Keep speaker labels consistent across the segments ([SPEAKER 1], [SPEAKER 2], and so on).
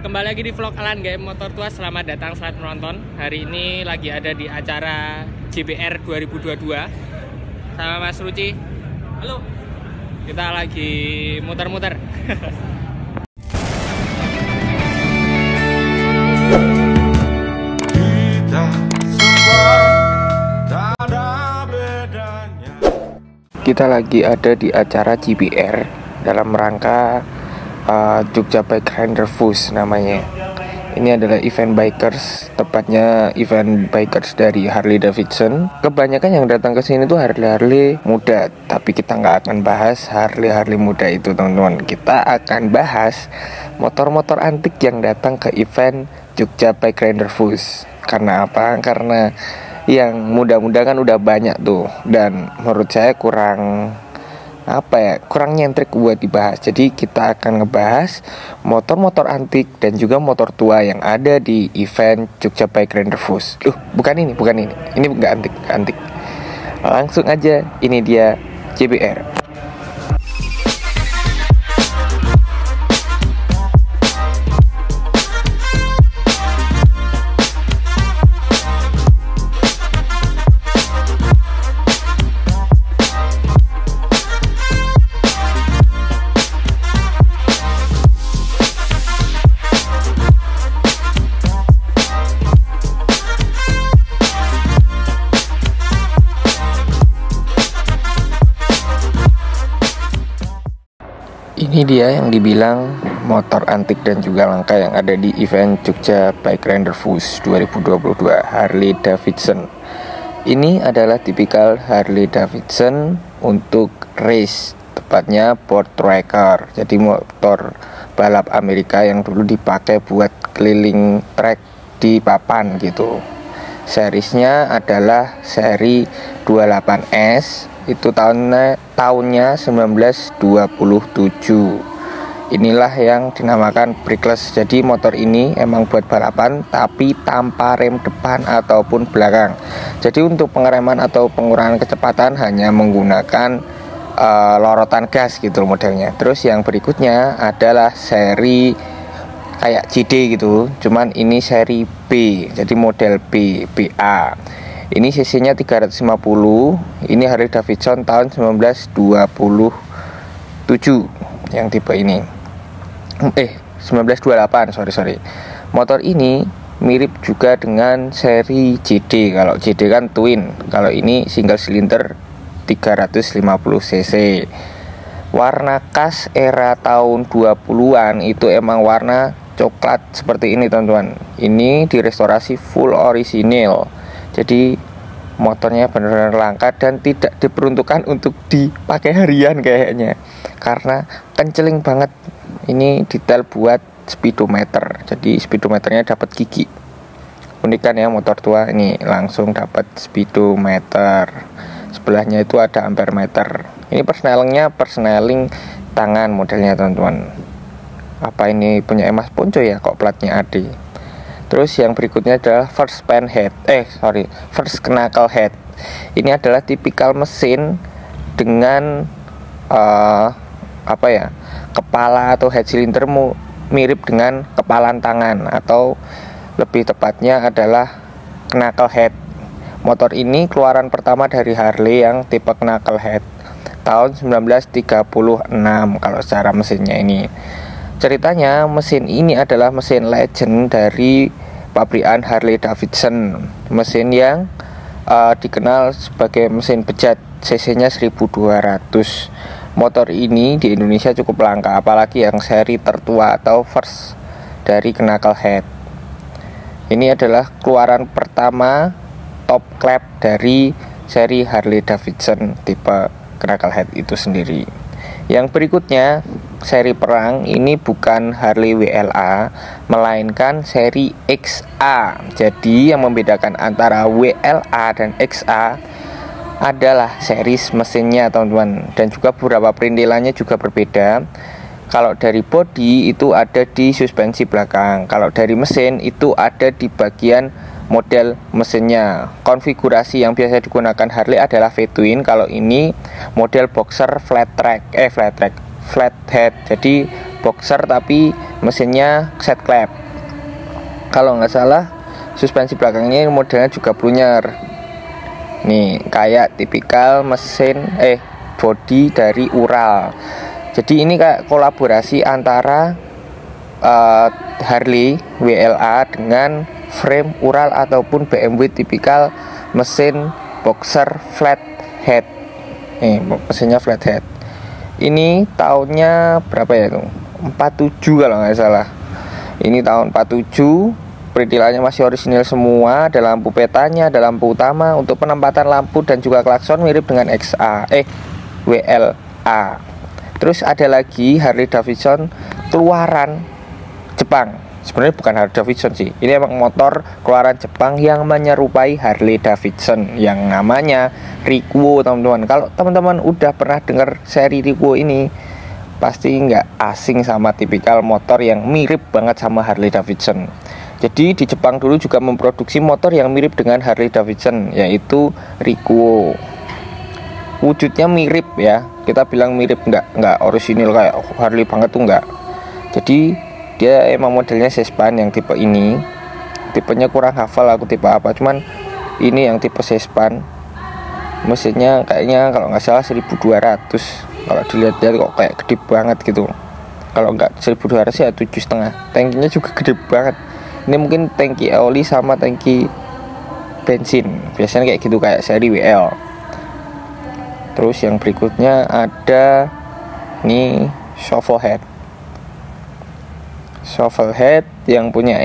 [SPEAKER 1] Kembali lagi di vlog Alan Game Motor Tua. Selamat datang, selamat menonton. Hari ini lagi ada di acara JBR 2022 sama Mas Ruci. Halo. Kita lagi muter-muter.
[SPEAKER 2] Kita lagi ada di acara JBR dalam rangka Jogja Bike Rider Fus namanya. Ini adalah event bikers, tepatnya event bikers dari Harley Davidson. Kebanyakan yang datang ke sini tuh Harley muda, tapi kita nggak akan bahas Harley muda itu, teman-teman. Kita akan bahas motor-motor antik yang datang ke event Jogja Bike Rider Fus. Karena apa? Karena yang muda-muda kan udah banyak tuh, dan menurut saya kurang nyentrik buat dibahas. Jadi kita akan ngebahas motor-motor antik dan juga motor tua yang ada di event Jogja Bike Rider Fus. Bukan ini nggak antik. Langsung aja, ini dia JBR. Ini dia yang dibilang motor antik dan juga langka yang ada di event Jogja Bike Rider Fus 2022 Harley Davidson. Ini adalah tipikal Harley Davidson untuk race, tepatnya board tracker. Jadi motor balap Amerika yang dulu dipakai buat keliling track di papan gitu. Serisnya adalah seri 28S. Itu tahunnya 1927. Inilah yang dinamakan brickless. Jadi motor ini emang buat balapan tapi tanpa rem depan ataupun belakang. Jadi untuk pengereman atau pengurangan kecepatan hanya menggunakan lorotan gas gitu modelnya. Terus yang berikutnya adalah seri kayak JD gitu, cuman ini seri B, jadi model BA. Ini cc-nya 350. Ini Harley Davidson tahun 1927 yang tipe ini. 1928, sorry. Motor ini mirip juga dengan seri JD. Kalau JD kan twin, kalau ini single cylinder 350 cc. Warna khas era tahun 20-an itu emang warna coklat seperti ini, teman-teman. Ini direstorasi full orisinil. Jadi motornya benar-benar langka dan tidak diperuntukkan untuk dipakai harian kayaknya, karena kenceling banget. Ini detail buat speedometer. Jadi speedometernya dapat gigi. Unik kan ya, motor tua ini langsung dapat speedometer. Sebelahnya itu ada ampere meter. Ini persneling tangan modelnya, teman-teman. Apa ini punya Mas Ponco ya, kok platnya AD. Terus yang berikutnya adalah first knuckle head. Ini adalah tipikal mesin dengan kepala atau head cylinder mirip dengan kepalan tangan, atau lebih tepatnya adalah knuckle head. Motor ini keluaran pertama dari Harley yang tipe knuckle head tahun 1936 kalau secara mesinnya ini. Ceritanya mesin ini adalah mesin legend dari pabrikan Harley Davidson. Mesin yang dikenal sebagai mesin bejat, cc-nya 1200. Motor ini di Indonesia cukup langka, apalagi yang seri tertua atau first dari knuckle head. Ini adalah keluaran pertama top clap dari seri Harley Davidson tipe knuckle head itu sendiri. Yang berikutnya seri perang, ini bukan Harley WLA melainkan seri XA. Jadi yang membedakan antara WLA dan XA adalah series mesinnya, teman-teman, dan juga beberapa perintilannya juga berbeda. Kalau dari bodi itu ada di suspensi belakang, kalau dari mesin itu ada di bagian model mesinnya. Konfigurasi yang biasa digunakan Harley adalah V-twin. Kalau ini model boxer flat head. Jadi boxer tapi mesinnya set clap. Kalau nggak salah suspensi belakangnya modelnya juga Blunyer. Nih kayak tipikal mesin body dari Ural. Jadi ini kayak kolaborasi antara Harley WLA dengan frame Ural ataupun BMW tipikal mesin boxer flat head. Mesinnya flat head. Ini tahunnya berapa ya tuh? 47 kalau nggak salah. Ini tahun 47. Perintilannya masih orisinil semua. Ada lampu petanya, ada lampu utama. Untuk penempatan lampu dan juga klakson mirip dengan WLA. Terus ada lagi Harley Davidson keluaran Jepang. Sebenarnya bukan Harley Davidson sih. Ini emang motor keluaran Jepang yang menyerupai Harley Davidson yang namanya Rikuo, teman-teman. Kalau teman-teman udah pernah dengar seri Rikuo ini, pasti nggak asing sama tipikal motor yang mirip banget sama Harley Davidson. Jadi di Jepang dulu juga memproduksi motor yang mirip dengan Harley Davidson, yaitu Rikuo. Wujudnya mirip ya. Kita bilang mirip, nggak orisinil kayak Harley banget tuh nggak. Jadi dia emang modelnya Sespan yang tipe ini. Tipenya kurang hafal aku tipe apa, cuman ini yang tipe Sespan. Mesinnya kayaknya kalau nggak salah 1200. Kalau dilihat-lihat kok kayak gede banget gitu. Kalau nggak 1200 ya 7,5. Tankinya juga gede banget. Ini mungkin tangki oli sama tangki bensin. Biasanya kayak gitu, kayak seri WL. Terus yang berikutnya ada ini shovel head yang punya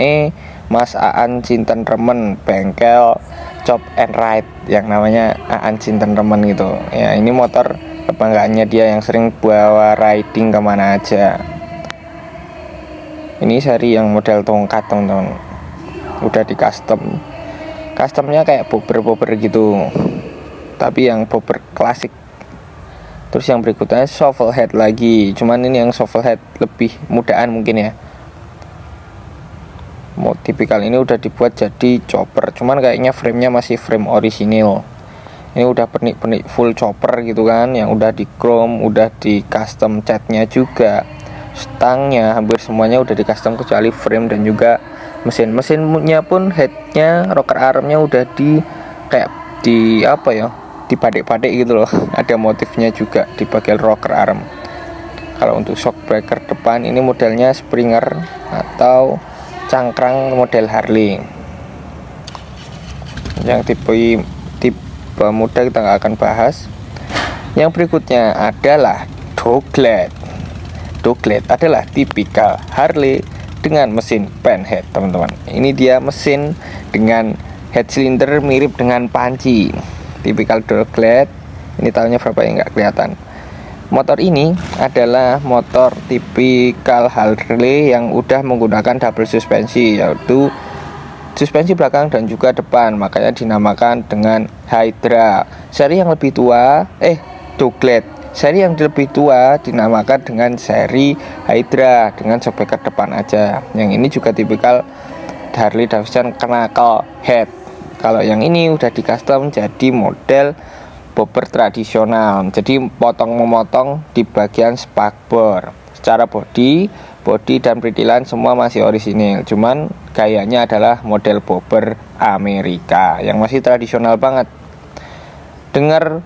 [SPEAKER 2] Mas Aan Cinten Remen, bengkel Chop and Ride yang namanya Aan Cinten Remen gitu ya. Ini motor kebanggaannya dia yang sering bawa riding kemana aja. Ini seri yang model tongkat, teman-teman. Udah di customnya kayak bobber gitu, tapi yang bobber klasik. Terus yang berikutnya shovel head lagi, cuman ini yang shovel head lebih mudaan mungkin ya. Tipikal ini udah dibuat jadi chopper, cuman kayaknya framenya masih frame orisinil. Ini udah pernik-pernik full chopper gitu kan, yang udah di chrome, udah di custom catnya juga. Stangnya hampir semuanya udah di custom kecuali frame dan juga mesinnya pun headnya, rocker armnya udah di kayak di apa ya, di badek-badek gitu loh. Ada motifnya juga di bagian rocker arm. Kalau untuk shock breaker depan ini modelnya Springer atau cangkrang model Harley. Yang tipe muda kita nggak akan bahas. Yang berikutnya adalah Doglet. Doglet adalah tipikal Harley dengan mesin panhead, teman-teman. Ini dia mesin dengan head cylinder mirip dengan panci. Tipikal Doglet. Ini tahunnya berapa ya, nggak kelihatan. Motor ini adalah motor tipikal Harley yang udah menggunakan double suspensi, yaitu suspensi belakang dan juga depan, makanya dinamakan dengan Hydra. Seri yang lebih tua, Doglet. Seri yang lebih tua dinamakan dengan seri Hydra dengan shockbreaker depan aja. Yang ini juga tipikal Harley Davidson knuckle head. Kalau yang ini udah di custom jadi model bobber tradisional, jadi memotong di bagian spakbor. Secara body dan perintilan semua masih orisinil, cuman gayanya adalah model bobber Amerika yang masih tradisional banget. Dengar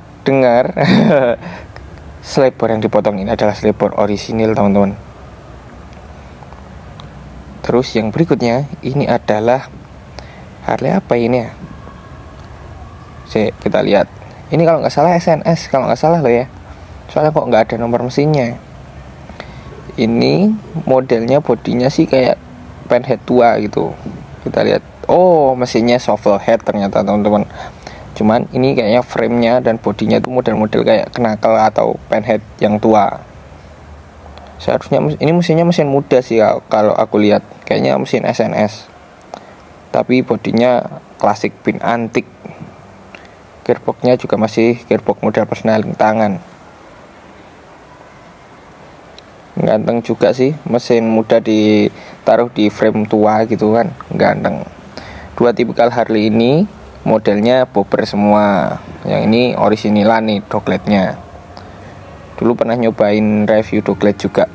[SPEAKER 2] slebor yang dipotong ini adalah slebor orisinil, teman-teman. Terus yang berikutnya ini adalah Harley apa ini ya? Kita lihat. Ini kalau nggak salah SNS, kalau nggak salah loh ya. Soalnya kok nggak ada nomor mesinnya. Ini modelnya bodinya sih kayak panhead tua gitu. Kita lihat. Oh, mesinnya shovel head ternyata, teman-teman. Cuman ini kayaknya framenya dan bodinya tuh model-model kayak knuckle atau panhead yang tua. Seharusnya ini mesinnya mesin muda sih kalau aku lihat. Kayaknya mesin SNS. Tapi bodinya klasik pin antik. Gearboxnya juga masih gearbox model persneling tangan. Ganteng juga sih, mesin muda ditaruh di frame tua gitu kan, ganteng. Dua tipikal Harley ini modelnya bobber semua. Yang ini orisinilan nih Dogletnya. Dulu pernah nyobain review Doglet juga.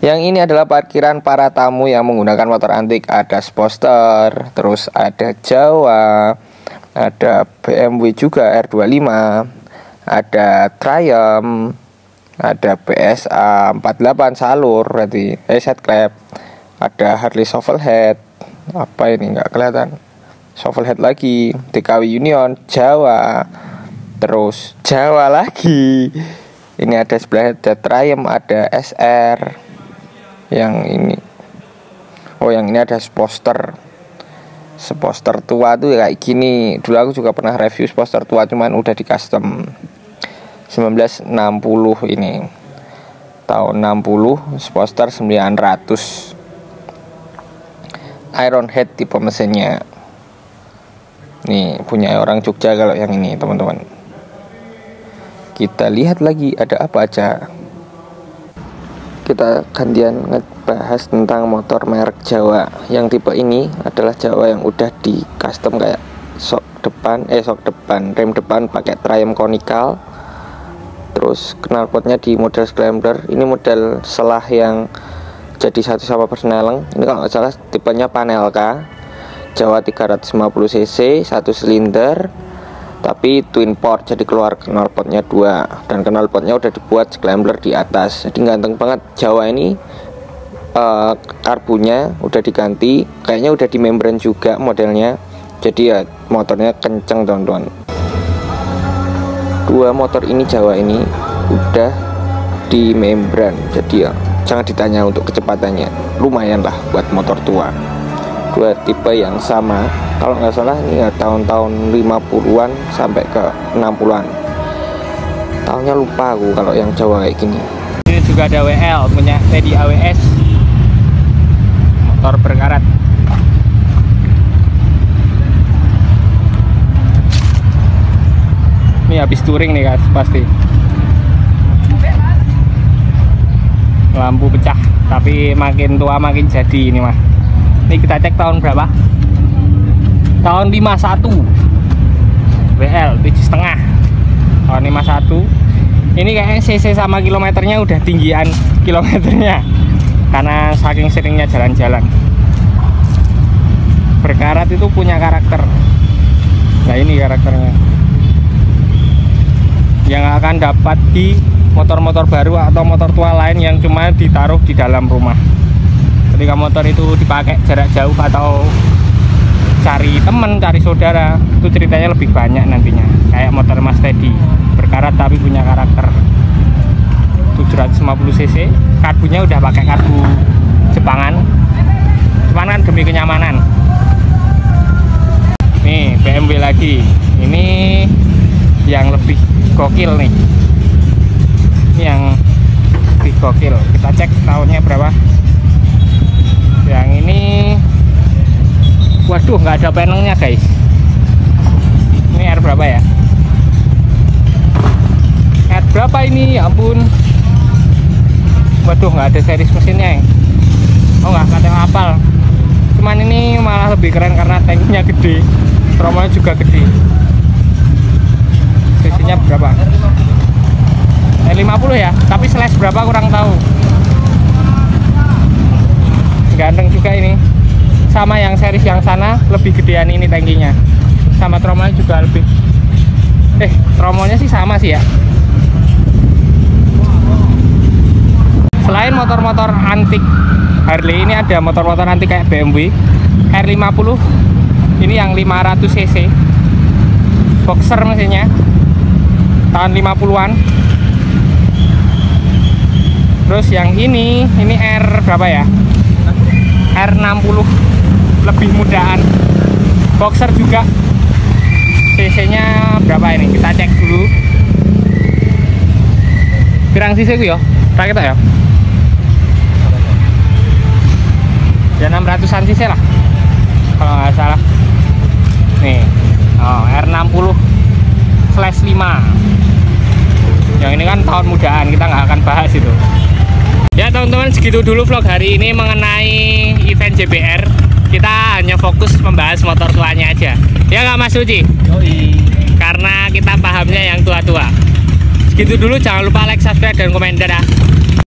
[SPEAKER 2] Yang ini adalah parkiran para tamu yang menggunakan motor antik. Ada Sportster, terus ada Jawa, ada BMW juga R25, ada Triumph, ada PSA 48 Salur berarti Headclap, ada Harley Shovelhead, apa ini nggak kelihatan, Shovelhead lagi, TKW Union, Jawa, terus Jawa lagi. Ini ada sebelah ada Triumph, ada SR. Yang ini, oh yang ini ada Sportster tua tuh kayak gini. Dulu aku juga pernah review Sportster tua, cuman udah di custom 1960 ini, tahun 60, Sportster 900 Iron Head tipe mesinnya. Nih punya orang Jogja kalau yang ini teman-teman. Kita lihat lagi ada apa aja. Kita gantian ngebahas tentang motor merek Jawa. Yang tipe ini adalah Jawa yang udah di custom kayak rem depan pakai Triumph conical. Terus knalpotnya di model Scrambler. Ini model selah yang jadi satu sama Persneleng. Ini kalau nggak salah tipenya Panelka. Jawa 350 cc, 1 silinder, tapi twin port, jadi keluar knalpotnya 2, dan knalpotnya udah dibuat Scrambler di atas, jadi ganteng banget. Jawa ini karbunya udah diganti, kayaknya udah di membran juga modelnya, jadi ya motornya kenceng teman-teman. Dua motor ini Jawa ini udah di membran, jadi ya jangan ditanya untuk kecepatannya, lumayan lah buat motor tua. Dua tipe yang sama, kalau nggak salah ini ya tahun-tahun 50-an sampai ke 60-an. Tahunnya lupa aku kalau yang Jawa kayak gini.
[SPEAKER 1] Ini juga ada WL punya Teddy AWS, motor berkarat. Ini habis touring nih guys, pasti lampu pecah, tapi makin tua makin jadi ini mah. Ini kita cek tahun berapa? Tahun 51 WL 7,5 tahun 51. Ini kayaknya cc sama kilometernya udah tinggian kilometernya karena saking seringnya jalan-jalan. Berkarat itu punya karakter. Nah ini karakternya yang akan dapat di motor-motor baru atau motor tua lain yang cuma ditaruh di dalam rumah. Ketika motor itu dipakai jarak jauh atau cari temen, cari saudara, itu ceritanya lebih banyak nantinya. Kayak motor Mas Teddy, berkarat tapi punya karakter. 750 cc, karbunya udah pakai karbu Jepangan, cuman kan demi kenyamanan. Nih BMW lagi, ini yang lebih gokil nih. Ini yang lebih gokil. Kita cek tahunnya berapa. Yang ini, waduh nggak ada panelnya guys. Ini R berapa ya? R berapa ini? Ya ampun. Waduh nggak ada series mesinnya. Oh nggak ada hafal. Cuman ini malah lebih keren karena tanknya gede, tromolnya juga gede. Sisinya berapa? R50 ya, tapi slash berapa kurang tahu. Ganteng juga ini, sama yang series yang sana lebih gedean ini tankinya, sama tromolnya juga lebih tromolnya sih sama sih ya. Selain motor-motor antik Harley, ini ada motor-motor antik kayak BMW R50, ini yang 500 cc boxer mesinnya tahun 50-an. Terus yang ini R berapa ya? R60, lebih mudaan, boxer juga. cc nya berapa ini? Kita cek dulu. Pirang cc ku ya? Rakit ya? Ya 600-an cc lah kalau nggak salah. Nih, R60/5. Yang ini kan tahun mudaan, kita nggak akan bahas itu. Ya teman-teman, segitu dulu vlog hari ini mengenai event JBR. Kita hanya fokus membahas motor tuanya aja. Ya nggak Mas Ruci? Yoi. Karena kita pahamnya yang tua-tua. Segitu dulu, jangan lupa like, subscribe, dan komen. Dadah.